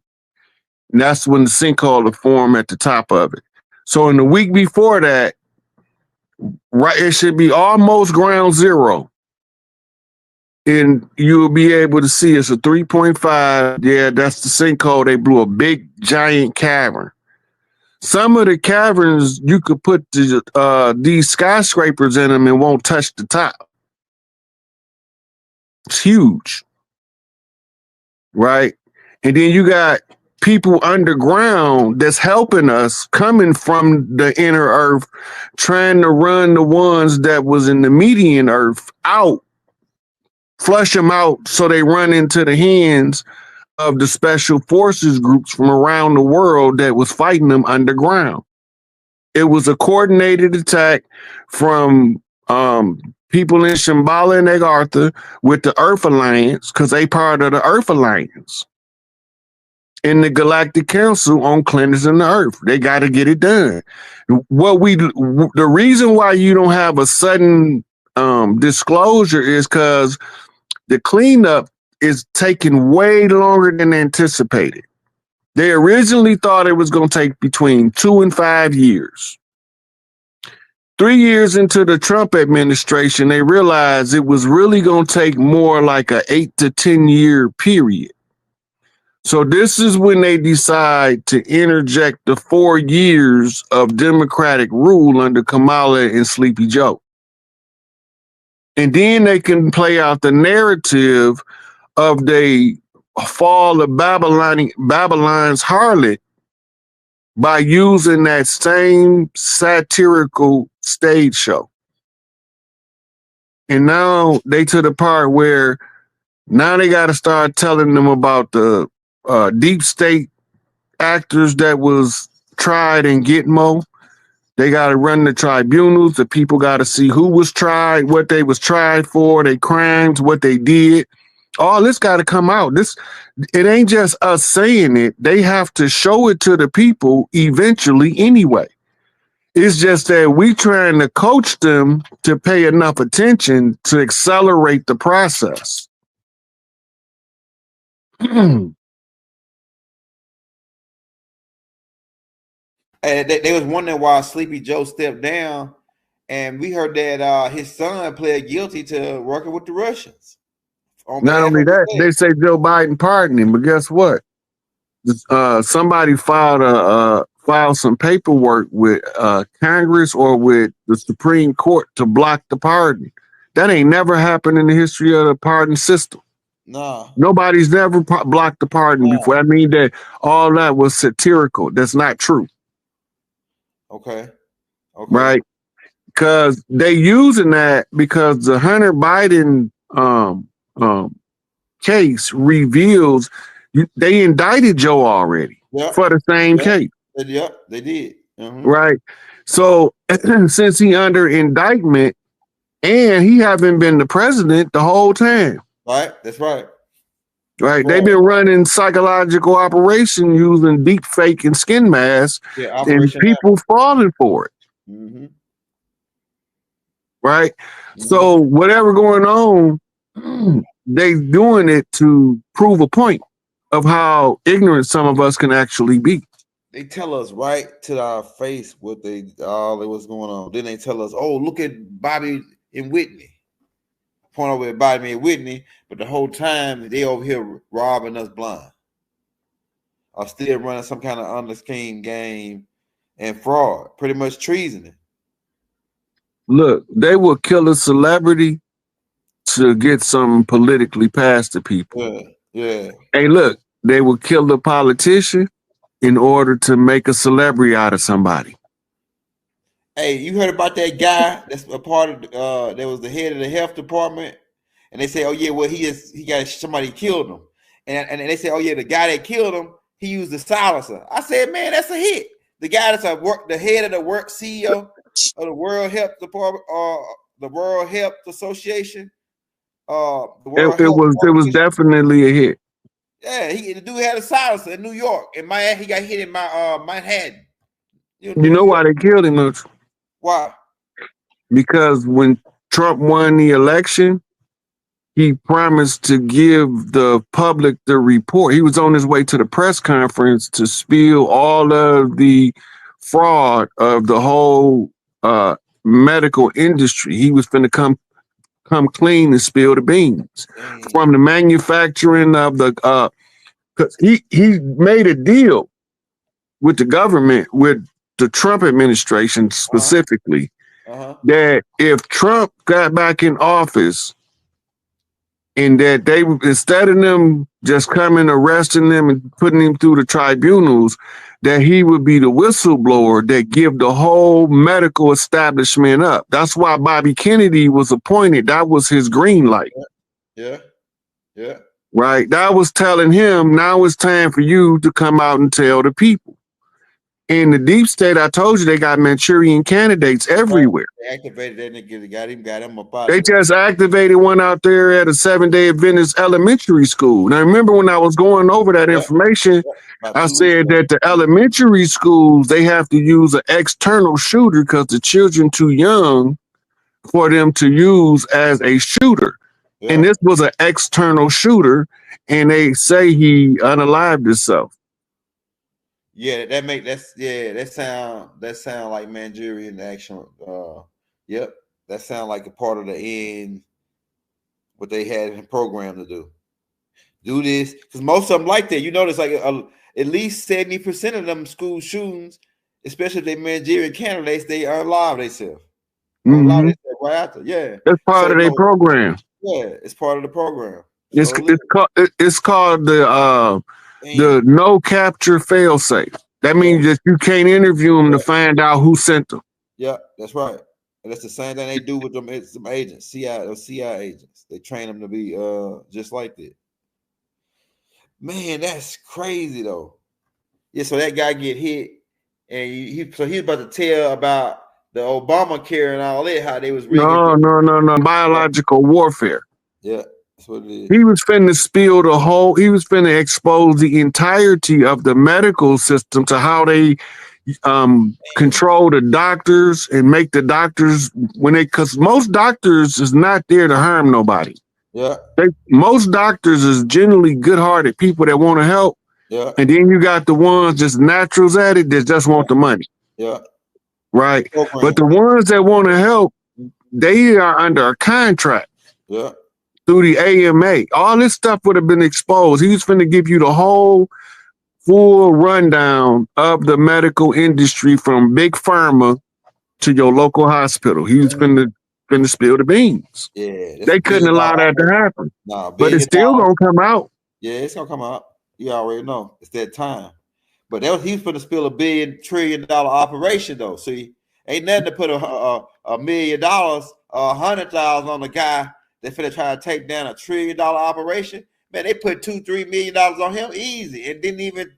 And that's when the sinkhole will form at the top of it. So in the week before that, right, it should be almost ground zero. And you'll be able to see it's a 3.5. Yeah, that's the sinkhole. They blew a big, giant cavern. Some of the caverns, you could put these skyscrapers in them and won't touch the top. It's huge, right? And then you got people underground that's helping us, coming from the inner earth, trying to run the ones that was in the median earth out, flush them out so they run into the hands of the special forces groups from around the world that was fighting them underground. It was a coordinated attack from people in Shambhala and Agartha with the Earth Alliance, because they part of the Earth Alliance, in the Galactic Council on cleansing the Earth. They got to get it done. The reason why you don't have a sudden disclosure is because the cleanup is taking way longer than anticipated. They originally thought it was going to take between 2 and 5 years. 3 years into the Trump administration, they realized it was really going to take more like a 8 to 10 year period. So this is when they decide to interject the 4 years of Democratic rule under Kamala and Sleepy Joe. And then they can play out the narrative of the fall of Babylon's harlot by using that same satirical stage show. And now they to the part where now they got to start telling them about the deep state actors that was tried in Gitmo. They got to run the tribunals. The people got to see who was tried, what they was tried for, their crimes, what they did. All this got to come out. It ain't just us saying it. They have to show it to the people eventually anyway. It's just that we trying to coach them to pay enough attention to accelerate the process. And they was wondering why Sleepy Joe stepped down, and we heard that his son pled guilty to working with the Russians. Not only that, they say Joe Biden pardoned him, but guess what? Somebody filed some paperwork with Congress or with the Supreme Court to block the pardon. That ain't never happened in the history of the pardon system. No, nobody's never blocked the pardon before. I mean that all that was satirical. That's not true. Okay. Right? Because they using that because the Hunter Biden case reveals they indicted Joe already for the same case. Yep, they did. Right. So since he under indictment and he haven't been the president the whole time. Right. That's right. Right. They've been running psychological operation using deep fake and skin masks, and people falling for it. Right. So whatever going on, they doing it to prove a point of how ignorant some of us can actually be. They tell us right to our face what all that was going on. Then they tell us, "Oh, look at Bobby and Whitney." Point over at Bobby and Whitney, but the whole time they over here robbing us blind. Are still running some kind of honest scheme game and fraud, pretty much treason. Look, they will kill a celebrity to get something politically past the people. Yeah, yeah. Hey, look, they will kill the politician in order to make a celebrity out of somebody. Hey, you heard about that guy that's a part of that was the head of the health department, and they say, oh yeah, well he got somebody killed him, and they say, oh yeah, the guy that killed him, he used the silencer. I said, man, that's a hit. The guy that's the head of the work CEO of the World Health Department, the World Health Association, the World Health It was Organization. definitely a hit. Yeah, the dude had a silencer in New York. In Miami, he got hit in Manhattan. You New know York. why they killed him? Don't you? Why? Because when Trump won the election, he promised to give the public the report. He was on his way to the press conference to spill all of the fraud of the whole medical industry. He was finna come clean and spill the beans. Dang. From the manufacturing of the because he made a deal with the government, with the Trump administration specifically, that if Trump got back in office, and that they, instead of them just coming arresting them and putting him through the tribunals, that he would be the whistleblower that give the whole medical establishment up. That's why Bobby Kennedy was appointed. That was his green light. Yeah. Yeah. Right? That was telling him, now it's time for you to come out and tell the people. In the deep state, I told you they got Manchurian candidates everywhere. They activated that nigga, got him up out They there. just activated one out there at a 7-day Adventist elementary school. Now, remember when I was going over that information, I said that the elementary schools, they have to use an external shooter because the children too young for them to use as a shooter. Yeah. And this was an external shooter, and they say he unalived himself. Yeah, that sound like Manchurian action. Yep, that sound like a part of the end. What they had in the program to do this, because most of them like that. You notice like at least 70% of them school shootings, especially if they Manchurian candidates, they unalive themselves. Unalive themselves right after. Yeah, that's part of their program. Yeah, it's part of the program. It's called the no capture fail safe. That means that you can't interview them to find out who sent them. Yeah, that's right. And that's the same thing they do with them some agents, CIA agents. They train them to be just like that. Man, that's crazy though. Yeah, so that guy get hit, and he's about to tell about the Obamacare and all that, how they was rigging. No, biological warfare. Yeah, that's what it is. He was finna spill he was finna expose the entirety of the medical system to how they control the doctors and make the doctors because most doctors is not there to harm nobody. Yeah. Most doctors is generally good-hearted people that want to help. Yeah. And then you got the ones just naturals at it that just want the money. Yeah. Right. But the ones that want to help, they are under a contract. Yeah. Through the AMA. All this stuff would have been exposed. He was finna give you the whole full rundown of the medical industry from big pharma to your local hospital. He was finna spill the beans. Yeah. They couldn't allow that to happen. Nah, but it's still gonna come out. Yeah, it's gonna come out. You already know. It's that time. But he was finna spill $1 billion trillion operation though. See, ain't nothing to put $1 million, 100,000 on the guy they finna try to take down $1 trillion operation. Man, they put $2-3 million on him easy, and didn't even.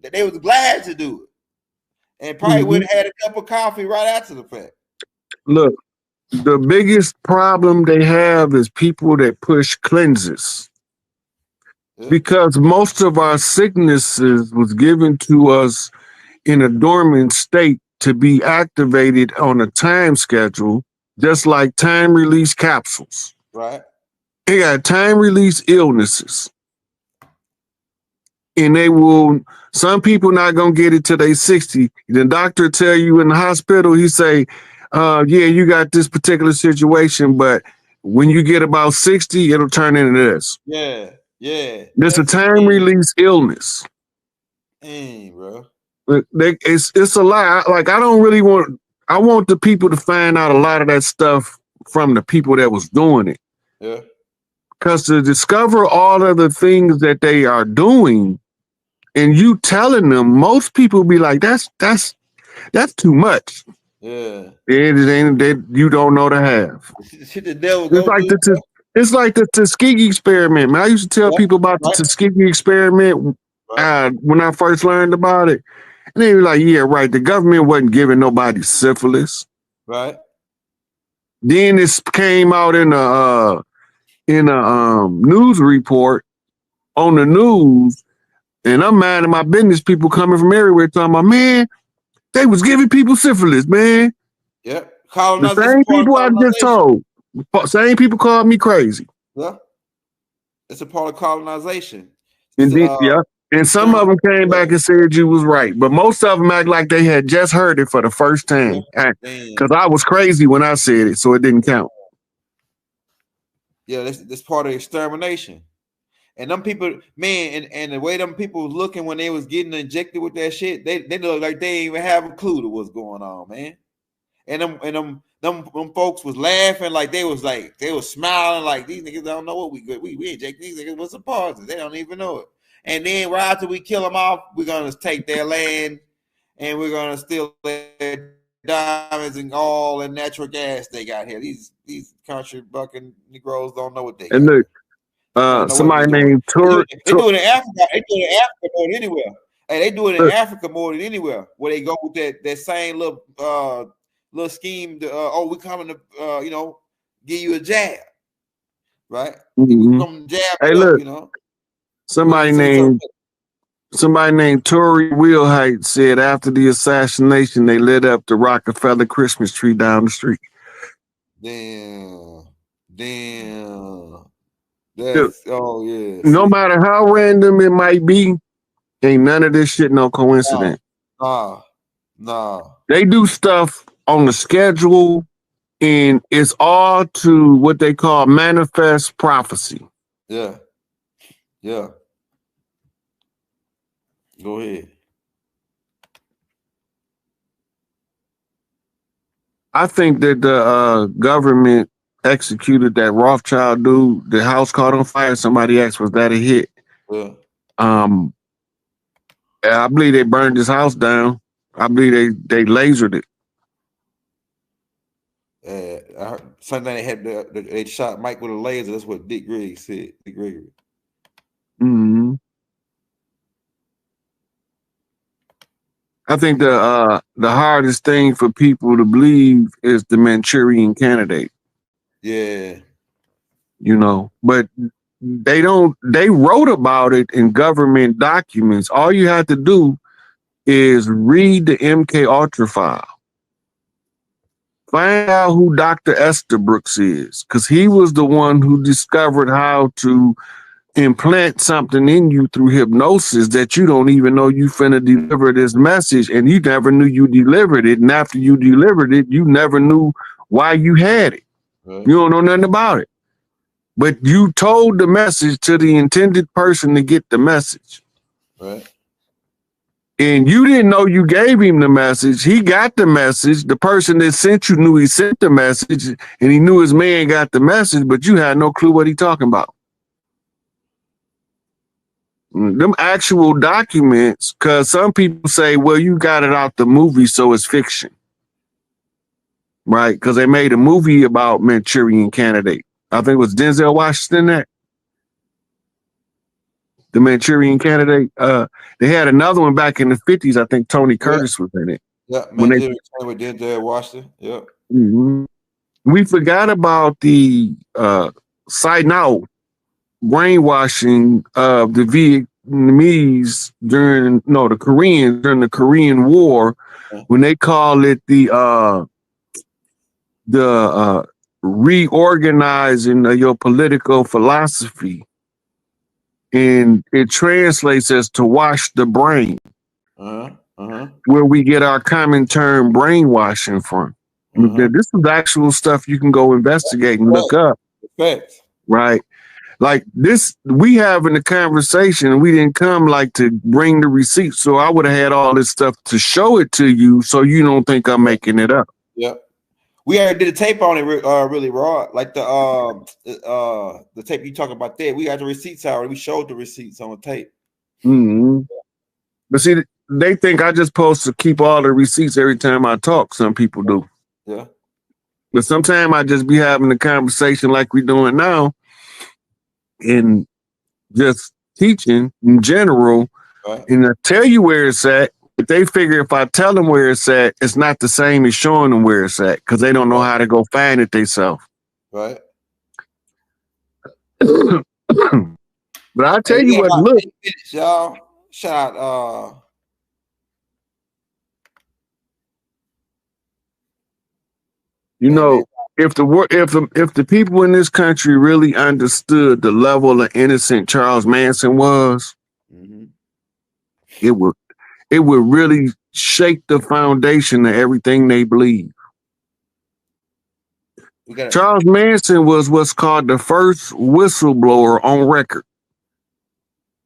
They was glad to do it, and probably would have had a cup of coffee right after the fact. Look, the biggest problem they have is people that push cleanses, because most of our sicknesses was given to us in a dormant state to be activated on a time schedule, just like time release capsules. Right. They got time release illnesses. And some people not gonna get it till they 60. The doctor tell you in the hospital, he say, yeah, you got this particular situation, but when you get about 60, it'll turn into this. Yeah, yeah. This a time release illness. Dang, bro. It's a lie. Like, I don't really want I want the people to find out a lot of that stuff from the people that was doing it. Yeah. Because to discover all of the things that they are doing and you telling them, most people be like, that's too much. Yeah. It ain't that you don't know to have. Shit the devil It's go like do. it's like the Tuskegee experiment, man. I used to tell people about the Tuskegee experiment when I first learned about it. And they were like, yeah, right. The government wasn't giving nobody syphilis. Right. Then this came out in a news report on the news, and I'm minding my business. People coming from everywhere talking about, man, they was giving people syphilis, man. Yep. The same people I just told. Same people called me crazy. Yeah. It's a part of colonization. And then, and some of them came back and said you was right, but most of them act like they had just heard it for the first time. Because I was crazy when I said it, so it didn't count. Yeah, this part of extermination. And them people, man, and the way them people was looking when they was getting injected with that shit, they look like they didn't even have a clue to what's going on, man. And them folks was laughing like they was smiling like these niggas don't know what we inject these niggas with some poison. They don't even know it. And then right after we kill them off, we're gonna take their land and we're gonna steal their diamonds and all the natural gas they got here. These country bucking Negroes don't know what they got. And look, somebody named Tour. They do it in Africa. They do it in Africa more than anywhere. And they do it in Africa more than anywhere. Where they go with that same little scheme. We're coming to give you a jab, right? Mm-hmm. Come jab. Hey, look, somebody named Tory Wheelhite said after the assassination they lit up the Rockefeller Christmas tree down the street. Damn. No matter how random it might be, ain't none of this shit no coincidence. Nah. They do stuff on the schedule, and it's all to what they call manifest prophecy. Yeah. Go ahead. I think that the government executed that Rothschild dude. The house caught on fire. Somebody asked, was that a hit? Yeah. I believe they burned his house down. I believe they lasered it. I heard something they shot Mike with a laser. That's what Dick Gregory said. Dick Gregory. Mm-hmm. I think the hardest thing for people to believe is the Manchurian candidate. Yeah. But they wrote about it in government documents. All you have to do is read the MK Ultra file. Find out who Dr. Estabrooks is, because he was the one who discovered how to implant something in you through hypnosis that you don't even know you finna deliver this message, and you never knew you delivered it. And after you delivered it, you never knew why you had it. Right. You don't know nothing about it. But you told the message to the intended person to get the message. Right. And you didn't know you gave him the message. He got the message. The person that sent you knew he sent the message, and he knew his man got the message, but you had no clue what he talking about. Them actual documents, because some people say, well, you got it out the movie, so it's fiction. Right? Because they made a movie about Manchurian Candidate. I think it was Denzel Washington that. The Manchurian Candidate. They had another one back in the 50s. I think Tony Curtis was in it. Yeah, Manchurian with Denzel Washington. Yep. Mm-hmm. We forgot about the Sinai brainwashing of the Vietnamese the Koreans during the Korean War, when they call it the reorganizing of your political philosophy, and it translates as to wash the brain, where we get our common term brainwashing from. This is actual stuff you can go investigate and look up. Right? Like this, we having a conversation, and we didn't come like to bring the receipts. So I would have had all this stuff to show it to you, so you don't think I'm making it up. Yep. We already did a tape on it, really raw. Like the tape you talking about there. We got the receipts already. We showed the receipts on the tape. Mm-hmm. But see, they think I just supposed to keep all the receipts every time I talk. Some people do. Yeah. But sometimes I just be having a conversation like we're doing now and just teaching in general. Right. And I tell you where it's at. But they figure if I tell them where it's at, it's not the same as showing them where it's at because they don't know how to go find it themselves. Right. But I'll tell you what, look. Y'all. Shout out. You know, if the people in this country really understood the level of innocent Charles Manson was, it would really shake the foundation of everything they believe. Charles Manson was what's called the first whistleblower on record.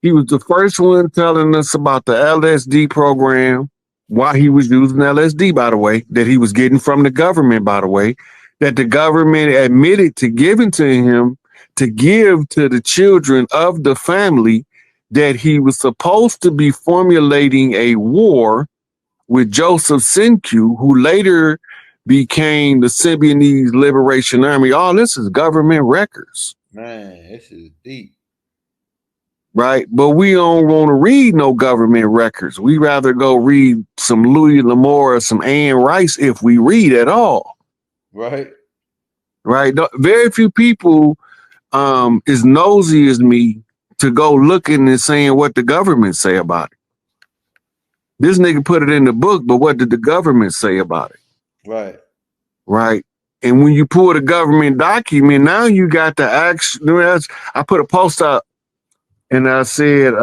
He was the first one telling us about the LSD program, why he was using LSD, by the way, that he was getting from the government, by the way, that the government admitted to giving to him to give to the children of the family, that he was supposed to be formulating a war with Joseph Sinkyu, who later became the Symbionese Liberation Army. All this is government records. Man, this is deep. Right, but we don't want to read no government records. We rather go read some Louis L'Amour or some Anne Rice if we read at all. Right. Right. Very few people is nosy as me to go looking and saying what the government say about it. This nigga put it in the book, but what did the government say about it? Right. Right. And when you pull the government document, now you got the action. I put a post up. And I said,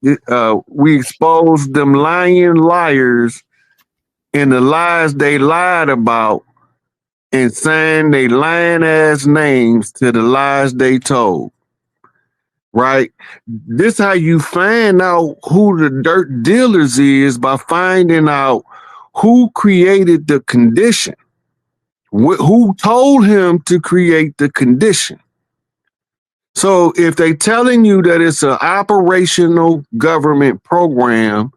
we exposed them lying liars and the lies they lied about and signed they lying ass names to the lies they told. Right? This how you find out who the dirt dealers is, by finding out who created the condition, who told him to create the condition. So if they telling you that it's an operational government program,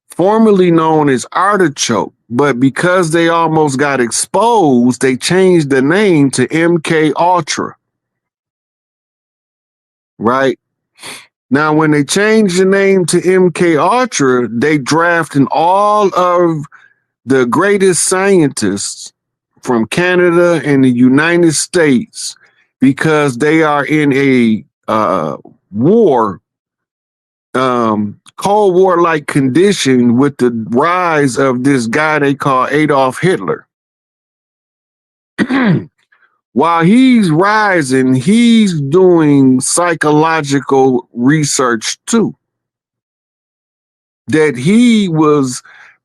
formerly known as Artichoke, but because they almost got exposed, they changed the name to MK Ultra. Right? Now, when they changed the name to MK Ultra, they drafted all of the greatest scientists from Canada and the United States, because they are in a war, Cold War-like condition with the rise of this guy they call Adolf Hitler. While he's rising, he's doing psychological research too, that he was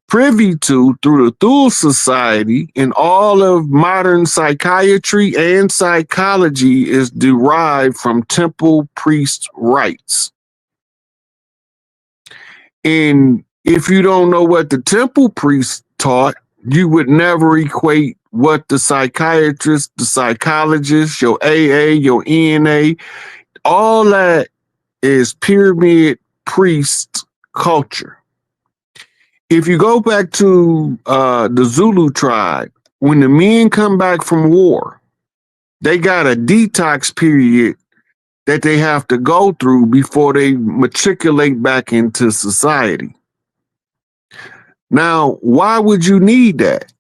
privy to through the Thule Society, and all of modern psychiatry and psychology is derived from temple priest rites. And if you don't know what the temple priest taught, you would never equate what the psychiatrist, the psychologist, your AA, your ENA, all that is pyramid priest culture. If you go back to the Zulu tribe, when the men come back from war, they got a detox period that they have to go through before they matriculate back into society. Now, why would you need that?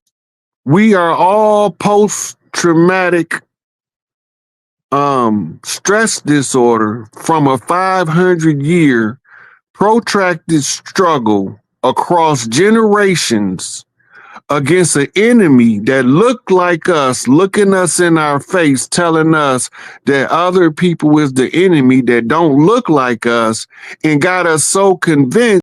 We are all post-traumatic stress disorder from a 500-year protracted struggle across generations against an enemy that looked like us, looking us in our face, telling us that other people is the enemy that don't look like us, and got us so convinced